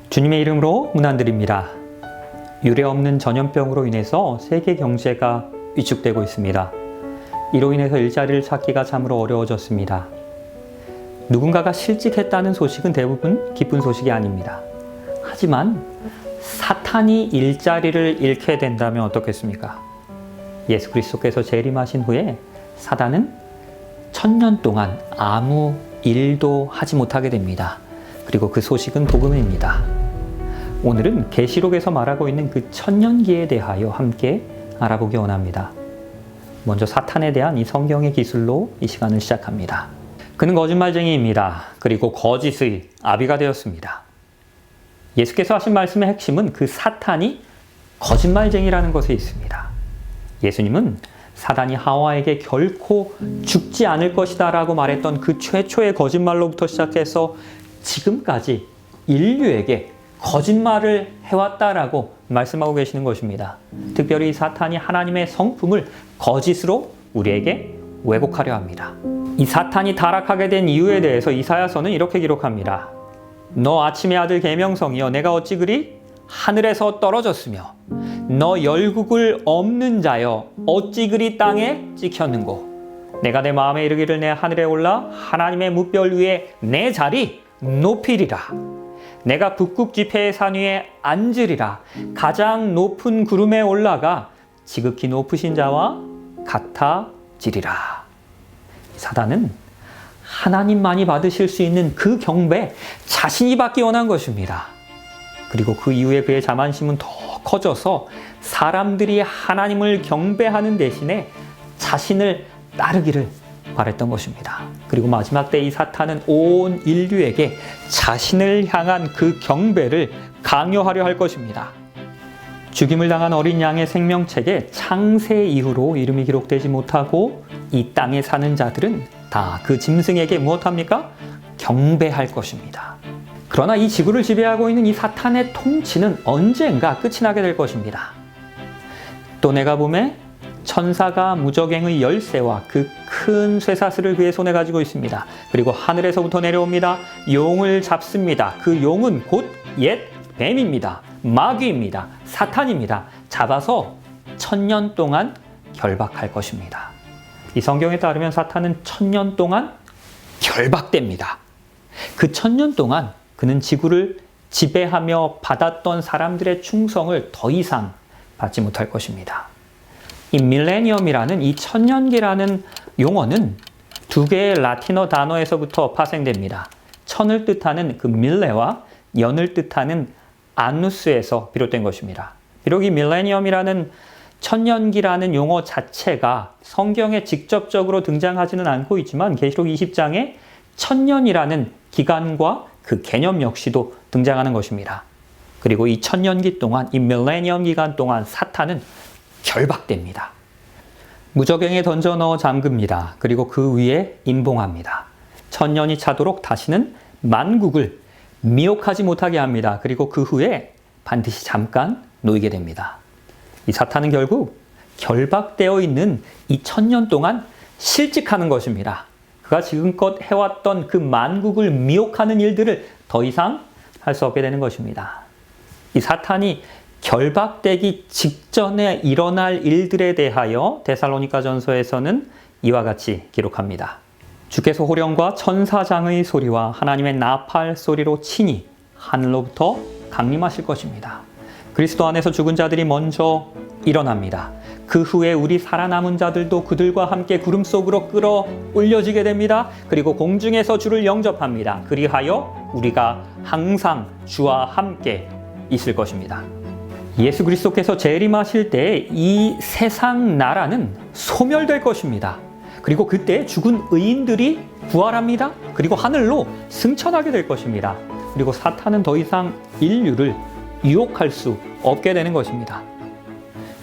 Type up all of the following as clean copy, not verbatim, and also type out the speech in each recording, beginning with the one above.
주님의 이름으로 문안드립니다. 유례없는 전염병으로 인해서 세계 경제가 위축되고 있습니다. 이로 인해서 일자리를 찾기가 참으로 어려워졌습니다. 누군가가 실직했다는 소식은 대부분 기쁜 소식이 아닙니다. 하지만 사탄이 일자리를 잃게 된다면 어떻겠습니까? 예수 그리스도께서 재림하신 후에 사단은 1000년 동안 아무 일도 하지 못하게 됩니다. 그리고 그 소식은 복음입니다. 오늘은 계시록에서 말하고 있는 그 천년기에 대하여 함께 알아보기 원합니다. 먼저 사탄에 대한 이 성경의 기술로 이 시간을 시작합니다. 그는 거짓말쟁이입니다. 그리고 거짓의 아비가 되었습니다. 예수께서 하신 말씀의 핵심은 그 사탄이 거짓말쟁이라는 것에 있습니다. 예수님은 사단이 하와에게 결코 죽지 않을 것이다 라고 말했던 그 최초의 거짓말로부터 시작해서 지금까지 인류에게 거짓말을 해왔다라고 말씀하고 계시는 것입니다. 특별히 사탄이 하나님의 성품을 거짓으로 우리에게 왜곡하려 합니다. 이 사탄이 타락하게 된 이유에 대해서 이사야서는 이렇게 기록합니다. 너 아침의 아들 계명성이여 내가 어찌 그리 하늘에서 떨어졌으며 너 열국을 없는 자여 어찌 그리 땅에 찍혔는고 내가 내 마음에 이르기를 내 하늘에 올라 하나님의 무별 위에 내 자리 높이리라. 내가 북극 지폐의 산 위에 앉으리라. 가장 높은 구름에 올라가 지극히 높으신 자와 같아지리라. 사단은 하나님만이 받으실 수 있는 그 경배 자신이 받기 원한 것입니다. 그리고 그 이후에 그의 자만심은 더 커져서 사람들이 하나님을 경배하는 대신에 자신을 따르기를 바랬던 것입니다. 그리고 마지막 때 이 사탄은 온 인류에게 자신을 향한 그 경배를 강요하려 할 것입니다. 죽임을 당한 어린 양의 생명책에 창세 이후로 이름이 기록되지 못하고 이 땅에 사는 자들은 다 그 짐승에게 무엇합니까? 경배할 것입니다. 그러나 이 지구를 지배하고 있는 이 사탄의 통치는 언젠가 끝이 나게 될 것입니다. 또 내가 보매 천사가 무저갱의 열쇠와 그 큰 쇠사슬을 그의 손에 가지고 있습니다. 그리고 하늘에서부터 내려옵니다. 용을 잡습니다. 그 용은 곧 옛 뱀입니다. 마귀입니다. 사탄입니다. 잡아서 1000년 동안 결박할 것입니다. 이 성경에 따르면 사탄은 1000년 동안 결박됩니다. 그 1000년 동안 그는 지구를 지배하며 받았던 사람들의 충성을 더 이상 받지 못할 것입니다. 이 밀레니엄이라는 이 천년기라는 용어는 두 개의 라틴어 단어에서부터 파생됩니다. 천을 뜻하는 그 밀레와 연을 뜻하는 아누스에서 비롯된 것입니다. 비록 이 밀레니엄이라는 천년기라는 용어 자체가 성경에 직접적으로 등장하지는 않고 있지만 계시록 20장에 천년이라는 기간과 그 개념 역시도 등장하는 것입니다. 그리고 이 천년기 동안, 이 밀레니엄 기간 동안 사탄은 결박됩니다. 무저갱에 던져 넣어 잠깁니다. 그리고 그 위에 임봉합니다. 1000년이 차도록 다시는 만국을 미혹하지 못하게 합니다. 그리고 그 후에 반드시 잠깐 놓이게 됩니다. 이 사탄은 결국 결박되어 있는 이 1000년 동안 실직하는 것입니다. 그가 지금껏 해왔던 그 만국을 미혹하는 일들을 더 이상 할 수 없게 되는 것입니다. 이 사탄이 결박되기 직전에 일어날 일들에 대하여 데살로니가전서에서는 이와 같이 기록합니다. 주께서 호령과 천사장의 소리와 하나님의 나팔 소리로 친히 하늘로부터 강림하실 것입니다. 그리스도 안에서 죽은 자들이 먼저 일어납니다. 그 후에 우리 살아남은 자들도 그들과 함께 구름 속으로 끌어올려지게 됩니다. 그리고 공중에서 주를 영접합니다. 그리하여 우리가 항상 주와 함께 있을 것입니다. 예수 그리스도께서 재림하실 때 이 세상 나라는 소멸될 것입니다. 그리고 그때 죽은 의인들이 부활합니다. 그리고 하늘로 승천하게 될 것입니다. 그리고 사탄은 더 이상 인류를 유혹할 수 없게 되는 것입니다.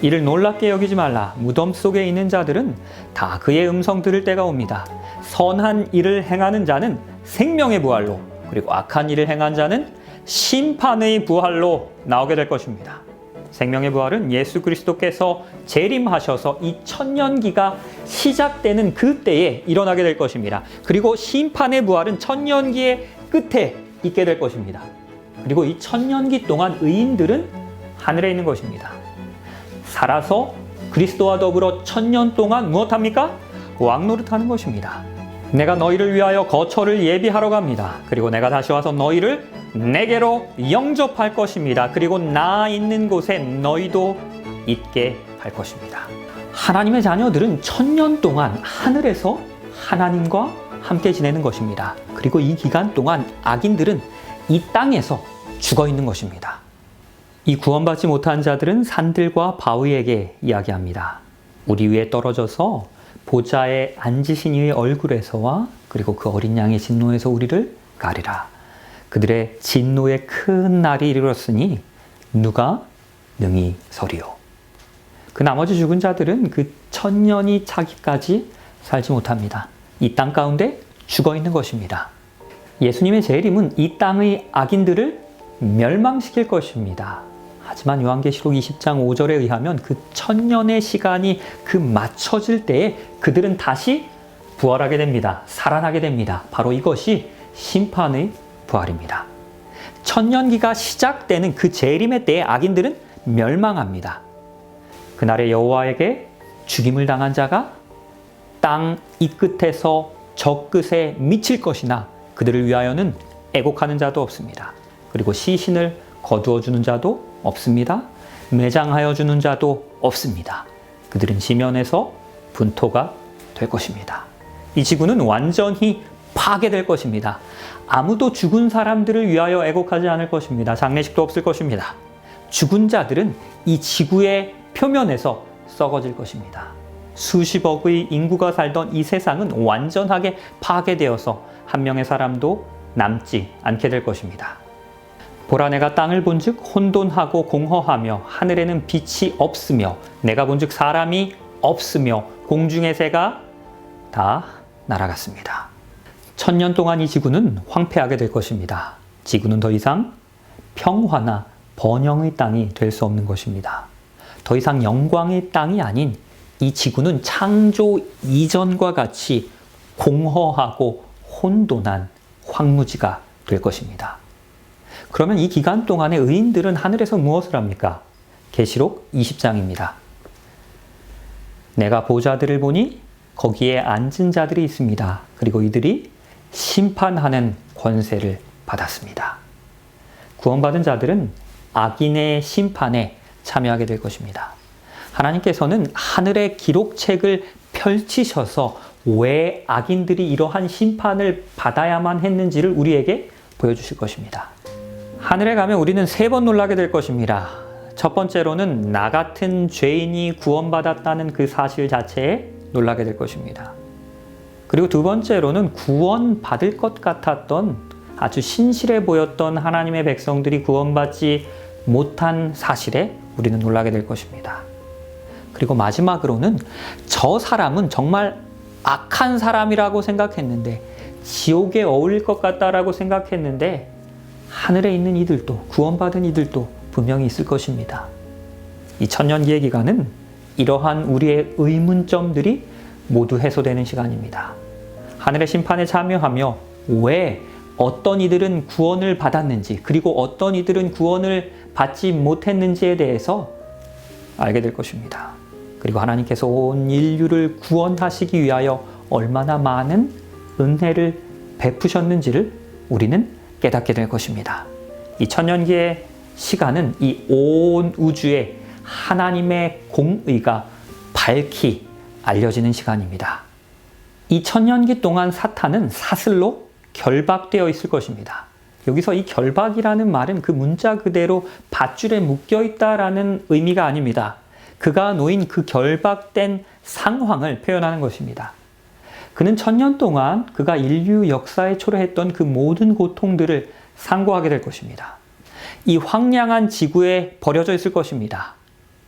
이를 놀랍게 여기지 말라. 무덤 속에 있는 자들은 다 그의 음성 들을 때가 옵니다. 선한 일을 행하는 자는 생명의 부활로, 그리고 악한 일을 행한 자는 심판의 부활로 나오게 될 것입니다. 생명의 부활은 예수 그리스도께서 재림하셔서 이 천년기가 시작되는 그때에 일어나게 될 것입니다. 그리고 심판의 부활은 천년기의 끝에 있게 될 것입니다. 그리고 이 천년기 동안 의인들은 하늘에 있는 것입니다. 살아서 그리스도와 더불어 천년 동안 무엇합니까? 왕노릇하는 것입니다. 내가 너희를 위하여 거처를 예비하러 갑니다. 그리고 내가 다시 와서 너희를 내게로 영접할 것입니다. 그리고 나 있는 곳에 너희도 있게 할 것입니다. 하나님의 자녀들은 천년 동안 하늘에서 하나님과 함께 지내는 것입니다. 그리고 이 기간 동안 악인들은 이 땅에서 죽어 있는 것입니다. 이 구원받지 못한 자들은 산들과 바위에게 이야기합니다. 우리 위에 떨어져서 보좌에 앉으신 이의 얼굴에서와 그리고 그 어린 양의 진노에서 우리를 가리라. 그들의 진노의 큰 날이 이르렀으니 누가 능히 서리요. 그 나머지 죽은 자들은 그 천년이 차기까지 살지 못합니다. 이 땅 가운데 죽어 있는 것입니다. 예수님의 재림은 이 땅의 악인들을 멸망시킬 것입니다. 하지만 요한계시록 20장 5절에 의하면 그 천년의 시간이 그 맞춰질 때에 그들은 다시 부활하게 됩니다. 살아나게 됩니다. 바로 이것이 심판의 부활입니다. 천년기가 시작되는 그 재림의 때에 악인들은 멸망합니다. 그날에 여호와에게 죽임을 당한 자가 땅 이 끝에서 저 끝에 미칠 것이나 그들을 위하여는 애곡하는 자도 없습니다. 그리고 시신을 거두어 주는 자도 없습니다. 매장하여 주는 자도 없습니다. 그들은 지면에서 분토가 될 것입니다. 이 지구는 완전히 파괴될 것입니다. 아무도 죽은 사람들을 위하여 애곡하지 않을 것입니다. 장례식도 없을 것입니다. 죽은 자들은 이 지구의 표면에서 썩어질 것입니다. 수십억의 인구가 살던 이 세상은 완전하게 파괴되어서 한 명의 사람도 남지 않게 될 것입니다. 보라, 내가 땅을 본즉 혼돈하고 공허하며 하늘에는 빛이 없으며 내가 본즉 사람이 없으며 공중의 새가 다 날아갔습니다. 천년 동안 이 지구는 황폐하게 될 것입니다. 지구는 더 이상 평화나 번영의 땅이 될 수 없는 것입니다. 더 이상 영광의 땅이 아닌 이 지구는 창조 이전과 같이 공허하고 혼돈한 황무지가 될 것입니다. 그러면 이 기간 동안에 의인들은 하늘에서 무엇을 합니까? 계시록 20장입니다. 내가 보좌들을 보니 거기에 앉은 자들이 있습니다. 그리고 이들이 심판하는 권세를 받았습니다. 구원받은 자들은 악인의 심판에 참여하게 될 것입니다. 하나님께서는 하늘의 기록책을 펼치셔서 왜 악인들이 이러한 심판을 받아야만 했는지를 우리에게 보여주실 것입니다. 하늘에 가면 우리는 세 번 놀라게 될 것입니다. 첫 번째로는 나 같은 죄인이 구원받았다는 그 사실 자체에 놀라게 될 것입니다. 그리고 두 번째로는 구원받을 것 같았던 아주 신실해 보였던 하나님의 백성들이 구원받지 못한 사실에 우리는 놀라게 될 것입니다. 그리고 마지막으로는 저 사람은 정말 악한 사람이라고 생각했는데, 지옥에 어울릴 것 같다라고 생각했는데 하늘에 있는 이들도, 구원받은 이들도 분명히 있을 것입니다. 이 천년기의 기간은 이러한 우리의 의문점들이 모두 해소되는 시간입니다. 하늘의 심판에 참여하며 왜 어떤 이들은 구원을 받았는지, 그리고 어떤 이들은 구원을 받지 못했는지에 대해서 알게 될 것입니다. 그리고 하나님께서 온 인류를 구원하시기 위하여 얼마나 많은 은혜를 베푸셨는지를 우리는 깨닫게 될 것입니다. 이 천년기의 시간은 이 온 우주에 하나님의 공의가 밝히 알려지는 시간입니다. 이 천년기 동안 사탄은 사슬로 결박되어 있을 것입니다. 여기서 이 결박이라는 말은 그 문자 그대로 밧줄에 묶여 있다라는 의미가 아닙니다. 그가 놓인 그 결박된 상황을 표현하는 것입니다. 그는 천년 동안 그가 인류 역사에 초래했던 그 모든 고통들을 상고하게 될 것입니다. 이 황량한 지구에 버려져 있을 것입니다.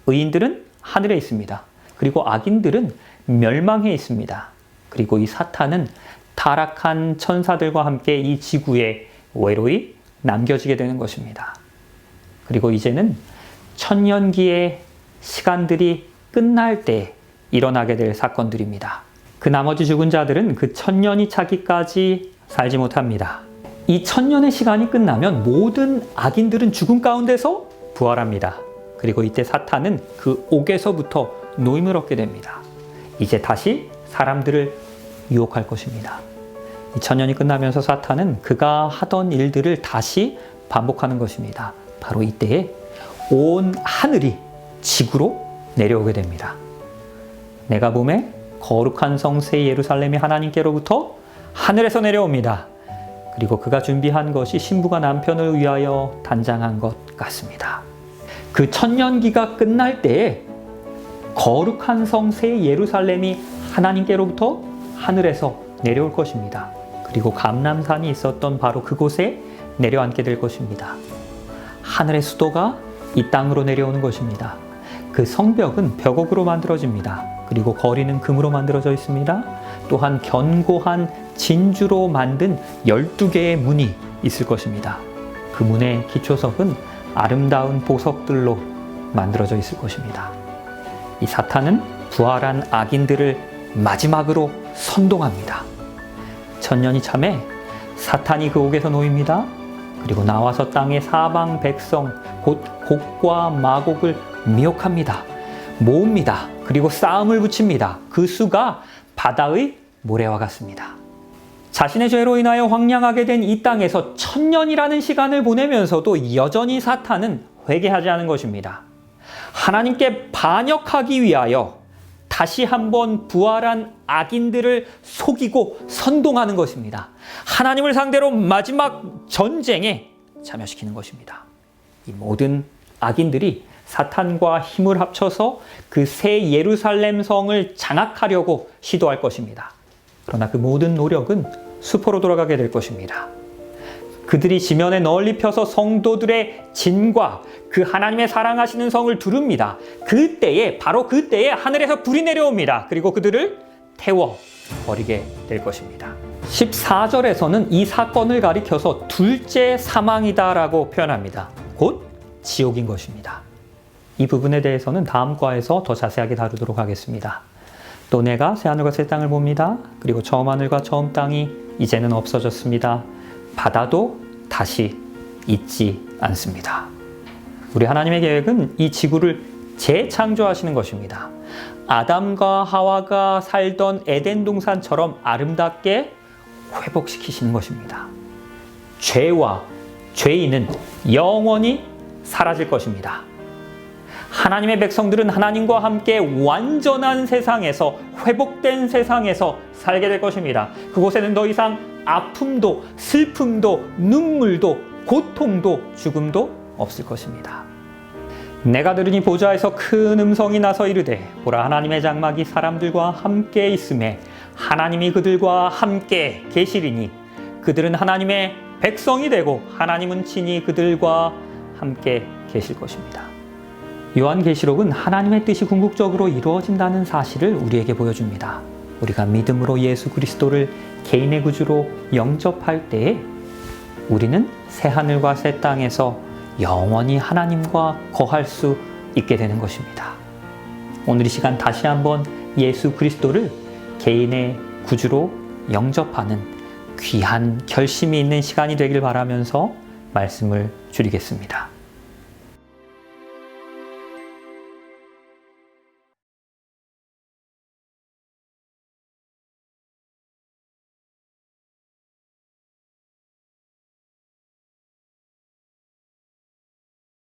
의인들은 하늘에 있습니다. 그리고 악인들은 멸망해 있습니다. 그리고 이 사탄은 타락한 천사들과 함께 이 지구에 외로이 남겨지게 되는 것입니다. 그리고 이제는 천년기의 시간들이 끝날 때 일어나게 될 사건들입니다. 그 나머지 죽은 자들은 그 천년이 차기까지 살지 못합니다. 이 천년의 시간이 끝나면 모든 악인들은 죽음 가운데서 부활합니다. 그리고 이때 사탄은 그 옥에서부터 노임을 얻게 됩니다. 이제 다시 사람들을 유혹할 것입니다. 이 천년이 끝나면서 사탄은 그가 하던 일들을 다시 반복하는 것입니다. 바로 이때에 온 하늘이 지구로 내려오게 됩니다. 내가 봄에 거룩한 성새 예루살렘이 하나님께로부터 하늘에서 내려옵니다. 그리고 그가 준비한 것이 신부가 남편을 위하여 단장한 것 같습니다. 그 천년기가 끝날 때에 거룩한 성새 예루살렘이 하나님께로부터 하늘에서 내려올 것입니다. 그리고 감람산이 있었던 바로 그곳에 내려앉게 될 것입니다. 하늘의 수도가 이 땅으로 내려오는 것입니다. 그 성벽은 벽옥으로 만들어집니다. 그리고 거리는 금으로 만들어져 있습니다. 또한 견고한 진주로 만든 12개의 문이 있을 것입니다. 그 문의 기초석은 아름다운 보석들로 만들어져 있을 것입니다. 이 사탄은 부활한 악인들을 마지막으로 선동합니다. 천년이 참에 사탄이 그 옥에서 놓입니다. 그리고 나와서 땅의 사방 백성 곧 곡과 마곡을 미혹합니다. 모읍니다. 그리고 싸움을 붙입니다. 그 수가 바다의 모래와 같습니다. 자신의 죄로 인하여 황량하게 된 이 땅에서 천년이라는 시간을 보내면서도 여전히 사탄은 회개하지 않은 것입니다. 하나님께 반역하기 위하여 다시 한번 부활한 악인들을 속이고 선동하는 것입니다. 하나님을 상대로 마지막 전쟁에 참여시키는 것입니다. 이 모든 악인들이 사탄과 힘을 합쳐서 그 새 예루살렘 성을 장악하려고 시도할 것입니다. 그러나 그 모든 노력은 수포로 돌아가게 될 것입니다. 그들이 지면에 널리 펴서 성도들의 진과 그 하나님의 사랑하시는 성을 두릅니다. 그때에 바로 그때에 하늘에서 불이 내려옵니다. 그리고 그들을 태워 버리게 될 것입니다. 14절에서는 이 사건을 가리켜서 둘째 사망이다라고 표현합니다. 곧 지옥인 것입니다. 이 부분에 대해서는 다음 과에서 더 자세하게 다루도록 하겠습니다. 또 내가 새하늘과 새 땅을 봅니다. 그리고 처음 하늘과 처음 땅이 이제는 없어졌습니다. 바다도 다시 있지 않습니다. 우리 하나님의 계획은 이 지구를 재창조하시는 것입니다. 아담과 하와가 살던 에덴 동산처럼 아름답게 회복시키시는 것입니다. 죄와 죄인은 영원히 사라질 것입니다. 하나님의 백성들은 하나님과 함께 완전한 세상에서, 회복된 세상에서 살게 될 것입니다. 그곳에는 더 이상 아픔도, 슬픔도, 눈물도, 고통도, 죽음도 없을 것입니다. 내가 들으니 보좌에서 큰 음성이 나서 이르되 보라, 하나님의 장막이 사람들과 함께 있음에 하나님이 그들과 함께 계시리니 그들은 하나님의 백성이 되고 하나님은 친히 그들과 함께 계실 것입니다. 요한계시록은 하나님의 뜻이 궁극적으로 이루어진다는 사실을 우리에게 보여줍니다. 우리가 믿음으로 예수 그리스도를 개인의 구주로 영접할 때에 우리는 새하늘과 새 땅에서 영원히 하나님과 거할 수 있게 되는 것입니다. 오늘 이 시간 다시 한번 예수 그리스도를 개인의 구주로 영접하는 귀한 결심이 있는 시간이 되길 바라면서 말씀을 줄이겠습니다.